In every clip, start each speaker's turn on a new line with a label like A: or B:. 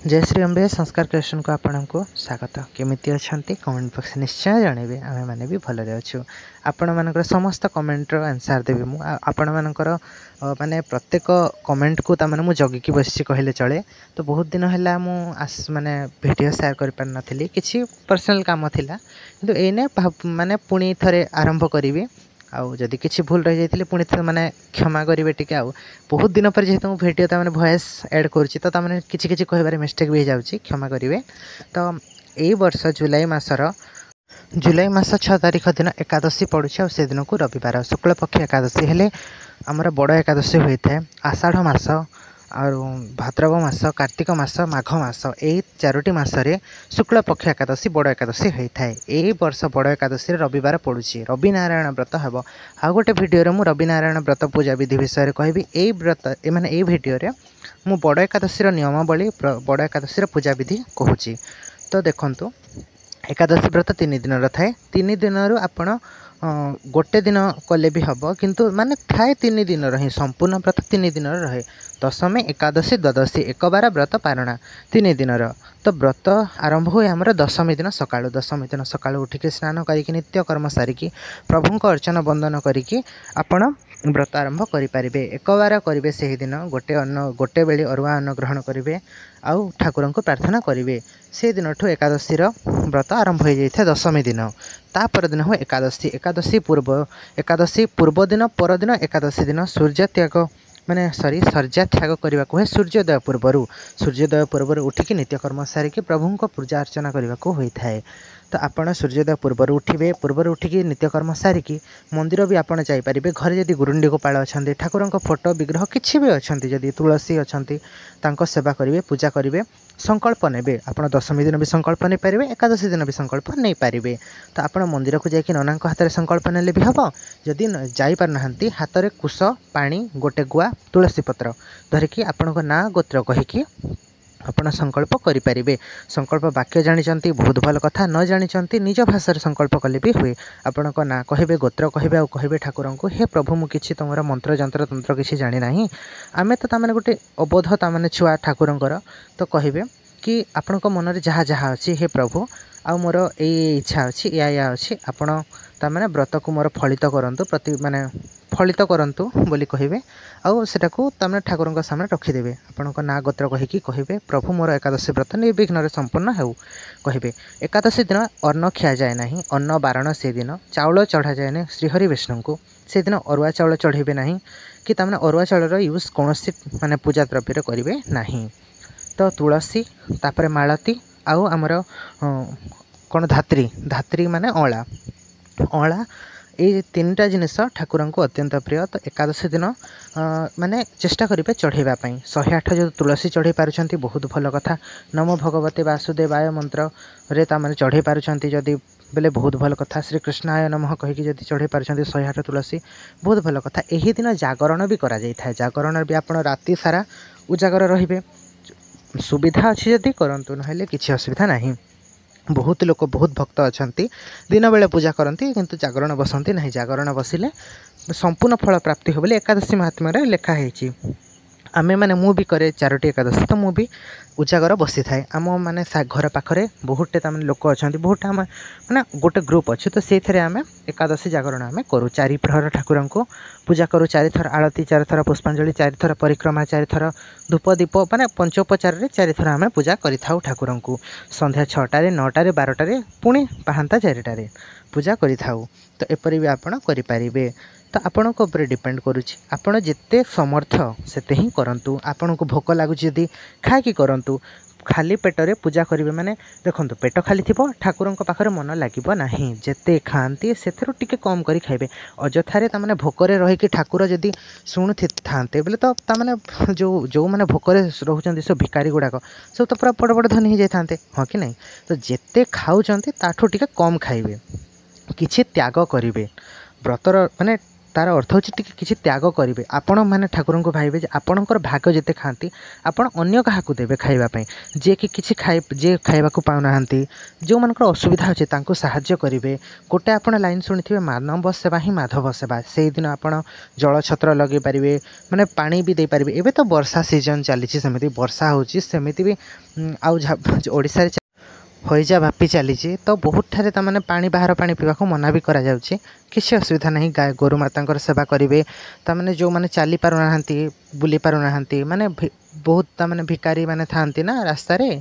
A: जय श्री अम्बे संस्कार क्रिएशन को आपण को स्वागत। केमिति अछंती कमेंट बॉक्स निश्चय जानवे आमे माने भी भलरे अच्छु। आपण मानकर समस्त कमेंट रो आंसर देबी मु आपण मानकर माने प्रत्येक कमेंट को ता माने मु जगी की बसछि कहले चले। तो बहुत दिन हैला मु माने वीडियो शेयर कर पार नथिली किछि पर्सनल काम थिला किंतु एने माने पुणी थरे आरंभ करिवि आउ जदि किसी भूल रही जाइए पुणी थे मैंने क्षमा करेंगे टी आउ बहुत दिन पर जेहेतु भिडियो तक वॉइस ऐड करुँची तो तमें किसी किसी कहबार मिस्टेक भी हो क्षमा करेंगे। तो यही वर्ष जुलाई मास 6 तारिख दिन एकादशी पड़ू से दिन को रविवार शुक्ल पक्ष एकादशी हेले आमर बड़ एकादशी होता है। आषाढ़ मास और भाद्रव मास कार्तिक मास माघ मास यही 4टी मसरे शुक्ल पक्ष एकादशी बड़ एकादशी होता है। यही वर्ष बड़ एकादशी रविवार पड़ुछि रवि नारायण व्रत हम आउ गोटे भिडियो मु रवि नारायण व्रत पूजा विधि विषय कहबी। यही व्रत माने यही भिडियो मु बड़ एकादशी नियमावली बड़ एकादशी पूजा विधि कहूँ। तो देखंतु एकादशी व्रत 3 दिन थाए 3 दिन आपण गोटे दिन कले भी हम किंतु माने थाए 3 दिन रही संपूर्ण व्रत 3 दिन रहे। दशमी एकादशी द्वादशी एक बार व्रत पारणा 3 दिन। तो व्रत आरंभ हुए आमर दशमी दिन सकाळ उठिक स्नान करके नित्यकर्म सारिकी प्रभु को अर्चना बंदन करके आपण व्रत आरंभ करें। एक बार करेंगे से दिन गोटे बेले अरुआ अन्न ग्रहण करेंगे आउ ठाकुर को प्रार्थना करेंगे। से दिन ठू एकादशी व्रत आरंभ हो जाए दशमी दिन तापर दिन हुए एकादशी पूर्व दिन परदिन एकादशी दिन सूर्य त्याग माने सर्जा त्याग करने को है। सूर्योदय पूर्व उठिकी नित्यकर्म सारिकी प्रभु को पूजा अर्चना करने को होता है। तो आपण सूर्योदय पूर्व उठिकी नित्यकर्म सारिकी मंदिर भी आपड़ जापर। घरे जदि गुरुंडी गोपाल अच्छा ठाकुर फोटो विग्रह किसी भी अच्छा जदि तुलसी अच्छा सेवा करेंगे पूजा करेंगे संकल्प ने आप दशमी दिन भी संकल्प नहीं पारे एकादशी दिन भी संकल्प नहीं पारे। तो आप मंदिर को जाकि नना हाथ में संकल्प ने भी हम जदि जापार हाथ में कुश पानी गोटे गुआ तुलसी पत्र धरिकी आपण ना गोत्र कहीकि आपण संकल्प करें। संकल्प वाक्य जानी बहुत भल कथा न जानी निज भाषा संकल्प कले भी हुए। आपण ना कहे गोत्र कहे कहे ठाकुर को हे प्रभु मु किछि तुमर मंत्र जंत्र तंत्र किसी जानी ना आम तो ताने गोटे अबोध ताने छुआ ठाकुरंकर। तो कहे कि आपण मन में जहाँ जहाँ अच्छी हे प्रभु आ मोर ये इच्छा अच्छी या अच्छी आपण ताने व्रत को मोर फलित करंतु प्रति माने फलित करंतु बोली कहे आउ सेटा को ताने ठाकुर सामने रखिदेवे। आपण ना गोत्र कहीकि कहे प्रभु मोर एकादशी व्रत निर्विघ्न संपन्न हो कहे। एकादशी दिन अन्न खिया जाए ना अन्न बारण से दिन चाउल चढ़ा जाए ना श्रीहरि विष्णु को से दिन अरुआ चाउल चढ़ेबे ना कि ताने अरुआ चाउल यूज कौन माने पूजा द्रव्य करेंगे ना। तो तुलसी तापर मालती आउ आमर कौन धात्री माने अँला ये 3टा जिनिस ठाकुर को अत्यंत प्रिय। तो एकादशी दिन माने चेष्टा करेंगे चढ़ाई 108 जो तुलसी चढ़ाई पार्टी बहुत भल कथा। नमो भगवते वासुदेवाय मंत्र रे ताने चढ़ाई पार्टी जदि बेले बहुत भल कथा। श्री कृष्णाय नमः कहीकि जदि चढ़ाई पार्टी 108 तुलसी बहुत भल कथा। यही दिन जागरण भी करा जाए जागरण भी आप राति सारा उजागर रे सुविधा अच्छी जदि करंतु ना किसी असुविधा नहीं। बहुत लोग बहुत भक्त अच्छा दिन बेले पूजा करती किंतु जागरण बसती ना। जागरण बसिले संपूर्ण फल प्राप्ति हो बोले एकादशी महात्म्य लिखाही। आमे माने मु भी करे 4टी एकादशी तो मु भी उजागर बसी थाए। आम माने घर पाखरे बहुटे ताने लोक अच्छा बहुत आम माने गोटे ग्रुप अच्छे। तो से आम एकादशी जागरण आम करूँ 4 प्रहर ठाकुर को पूजा करूँ 4 थर आरती 4 थर पुष्पांजलि 4 थर परिक्रमा 4 थर धूप दीप माने पंचोपचार 4 थर आम पूजा करि थाउ ठाकुर को। संध्या 6टारे 9टारे 12टारे पुणी पाहांता 4टारे पूजा करि थाउ। तो एपरि भी आपण करि पारिबे। तो आपण को ऊपर डिपेंड करुच्ची आपण जिते समर्थ सेते ही करंतु। आपण को भोक लागुच जदि खाइकी करंतु खाली पेटरे पूजा करेंगे माने देखंतु पेट खाली थिबो ठाकुर पाखरे मन लागिबो नाही। जेते खाती से टिके कम करी खाइबे अजथारे तामाने भोकरे रहीकि ठाकुर जदि शुणु थांते बोले तो तामाने जो माने भोकरे रहउचंती सब भिकारी गुड़ाक सब तो पूरा बड़ बड़ धनी हो जाए थांते हाँ कि नहीं। तो जेते खाउचंती ताठू टिके कम खाइबे किछि त्याग करिवे व्रतर माने तार अर्थ होची किसी त्याग करेंगे आपण मैंने ठाकुर को भावे आपणकर भाग जिते खाती आपण अन्य क्या देवे खावाई जी कि किसी खाई जे खावा पाऊना जो मन असुविधा अच्छे साहाय्य करेंगे गोटे आप लाइन शुणी मानव सेवा ही माधव सेवा से दिन आप जल छत्र लगे पारे माने पानी भी दे पारे एवं तो वर्षा सीजन चली सेमती वर्षा होमती भी आशा हईजा बापी चली तो बहुत ठारे तमाने पानी बाहर पानी पीवा मना भी करा जाउछि किसी असुविधा नहीं गाय गोरु माता सेवा करेंगे तमाने जो मैंने चली पारना बुली पारना माने बहुत तमाने भिकारी माने थांती ना रास्ता रे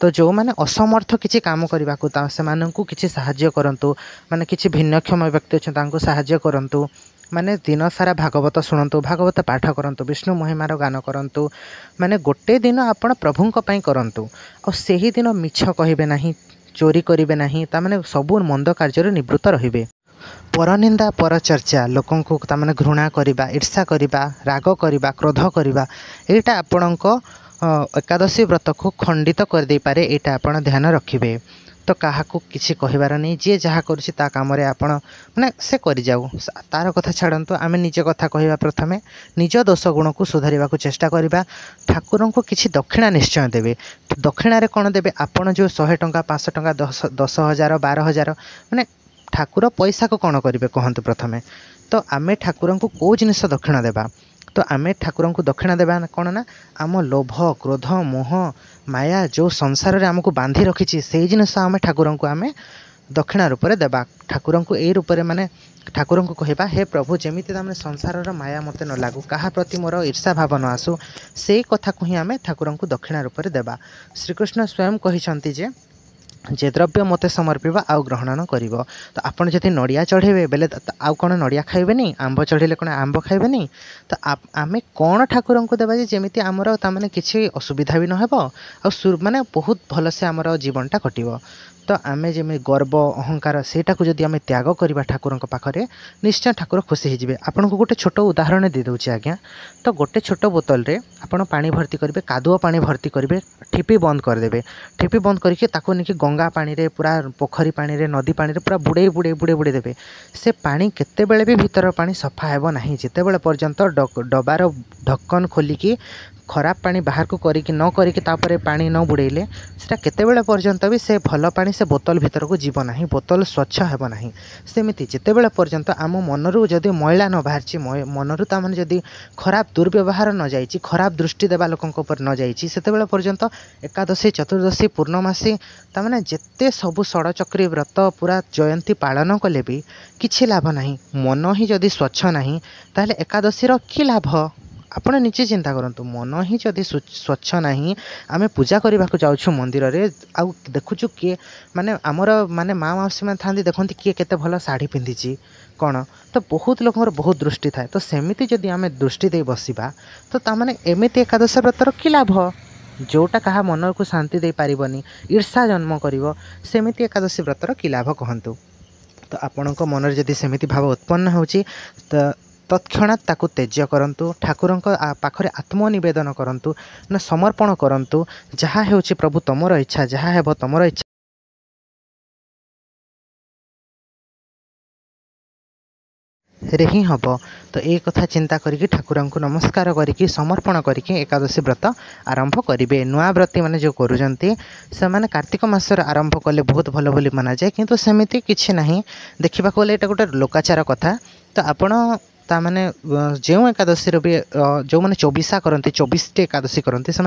A: तो जो मैंने असमर्थ किसी काम करने को से किसी साहाय्य करंतु माने किसी भिन्नक्षम व्यक्ति अच्छे साहाय्य करंतु माने दिन सारा भागवत शुणु भागवत पाठ करूँ विष्णु महिमार गान करूँ माने गोटे दिन आपण प्रभु करूँ और से ही दिन मिछ कहे ना चोरी करेंगे ना ताने सबू मंद कार्य निवृत्त रे परनिंदा परचर्चा लोकों को ताने घृणा करवा ईर्षा करवा राग करवा क्रोध करवा यहाँ आपण एकादशी व्रत को खंडित कर दे पारे यहाँ आप ध्यान रखिए तो क्या किसी कहबार नहीं जी जहाँ करुँचा कम मैंने से कर जाऊ तार कथा छाड़ू आम निज कथा कहवा प्रथमे निज दोष गुण को सुधार को चेष्टा करवा ठाकुर को किसी दक्षिणा निश्चय देवे दक्षिण कौन देवे आपड़ जो 100 टंका 500 टंका 10,000 12,000 मैंने ठाकुर पैसा को कौन करेंगे कहतु प्रथमे तो आम ठाकुर को कौ जिनिस दक्षिणा देवा तो आम ठाकुर को दक्षिणा देवा कौन ना आम लोभ क्रोध मोह माया जो संसार रे आमको बांधी रखी से जिनस आम ठाकुर को आम दक्षिणा रूप से देवा ठाकुर को यही रूप में माने ठाकुर को कहवा हे प्रभु जमी तमें संसार माया मत न लागू क्या प्रति मोर ईर्षा भाव न आसू से कथा को ही आम ठाकुर को दक्षिणा रूप से देवा श्रीकृष्ण स्वयं कहते जे द्रव्य मते समर्पिबा आउ ग्रहण न करिवो तो आपण जति नड़िया चढ़ेबे बेले आउ कौन नड़िया खाइबे नहीं आंब चढ़ेले कौन आंब खाइबे नहीं तो आमे कौन ठाकुर को देबा जे जेमिति आमर तामाने किछि असुविधा भी न हेबो आ माने बहुत भल से आमर जीवनटा कटिवो तो आम जमी गर्व अहंकार सेटा को जदि आम त्याग करवा ठाकुर पाखे निश्चय ठाकुर खुशी हो आपन को गोटे छोट उदाहरण दे दूँ आज्ञा तो गोटे छोट बोतल रे आपन पानी भर्ती करेंगे कादुआ पानी भर्ती करेंगे ठिपी बंद करदे ठिपी बंद करके ताको नहीं गंगा पानी रे पूरा पोखरी पानी रे नदी पानी रे पूरा बुड़े बुड़े बुड़े बुड़े देवे से पानी केतेबेले भी भीतर पानी सफा हेबो नहीं जितेबेले पर्यंत डबार ढक्कन खोलिकी खराब पानी बाहर को करिकी न करिकी तापरे पानी न बुड़ेले सेटा केतेबेले पर्यंत भी से भल पानी से बोतल भीतर को जीव नहीं बोतल स्वच्छ हेबो नहीं सेमिति जेतेबेले पर्यंत आम मनरू जदि मैला न बाहरची मनरू ताମାନେ जदि खराब दुर्व्यवहार न जाइछि खराब दृष्टि देवा लोकंक ऊपर न जाइछि सेतेबेले पर्यंत एकादशी चतुर्दशी पूर्णमासी ताମାନେ जेते सबु षडचक्री व्रत पूरा जयंती पालन कले भी किछि लाभ नहीं मन ही जदि स्वच्छ नहीं ताहले एकादशी कि लाभ आपण निजे चिंता करंतु मन ही जदि स्वच्छ नहीं आमे पूजा करने को जाऊँ मंदिर रे आ देखुचु किए माने आमर माने माँ मौसी मैंने था देखते किए केते भल शाढ़ी पिंधि कौन तो बहुत लोक बहुत दृष्टि थाए तो सेमिति जदि आमे दृष्टि दे बसिबा तो तामाने एमिति एकादश व्रतर कि लाभ जोटा कहा मन को शांति दे पारिबनी ईर्षा जन्म करिवो सेमिति एकादशी व्रतर कि लाभ कहतु तो आपण मन जदि सेमिति भाव उत्पन्न होची तो तत्क्षणात ताकू त्याज्य करंतु ठाकुर पाखरे आत्मनिवेदन करंतु ना समर्पण करंतु जहाँ हेउची प्रभु तमर इच्छा जहाँ हेबो तमर इच्छा रे ही हम तो ये कथा चिंता करिकी ठाकुर को नमस्कार करिकी समर्पण करिकी एकादशी व्रत आरंभ करेंगे नुआ व्रती मैंने जो करुँच से मैंने कार्तिक मासर आरंभ कले बहुत भल बोली मना जाए किंतु सेमिति किछि नहीं देखा गले ये गोटे लोकाचार कथा तो आपण ताने जो एकादशी भी जो मैंने चौबीसा करती 24टी एकादशी करती से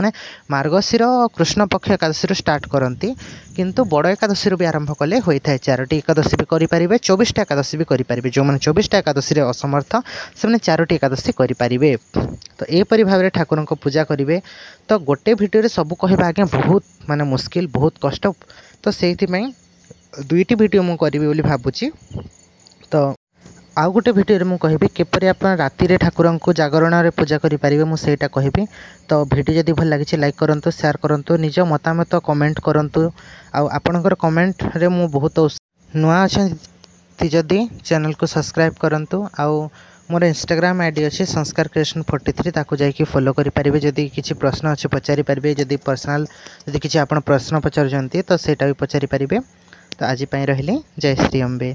A: मार्गशीर कृष्ण पक्ष एकादशी स्टार्ट करती किंतु बड़ एकादशी भी आरंभ कले होता है 4टी एकादशी भी करेंगे 24टा एकादशी भी करेंगे जो मैंने 24टा एकादशी असमर्थ से 4टी एकादशी करेंगे तो यहपरी भाव में ठाकुर को पूजा करेंगे तो गोटे भिडियो सब कहवा आज्ञा बहुत माने मुस्किल बहुत कष्ट तो से 2टी भिडियो मुझे करी भावुची तो आउ गोटे भिडियो मुझे कहबी किपरि आप राति ठाकुर को जागरण रे पूजा करेंगे मुझे कहबी तो भिडियो जदि भल लगी लाइक करूँ शेयर करूँ निज मतामत कमेंट करूँ आपणकर कमेंट रे मु बहुत नुआ अच्छा जदि चैनल को सब्सक्राइब करूँ आउ मोर इंस्टाग्राम आईडी अच्छे संस्कार क्रिएशन 43 ताकू जाकि फॉलो करेंगे जदि किसी प्रश्न अच्छे पचारि पारे जदि पर्सनाल जदि किसी आप प्रश्न पचार तो सेटा भी पचारि पारे तो आज रही जय श्री अम्बे।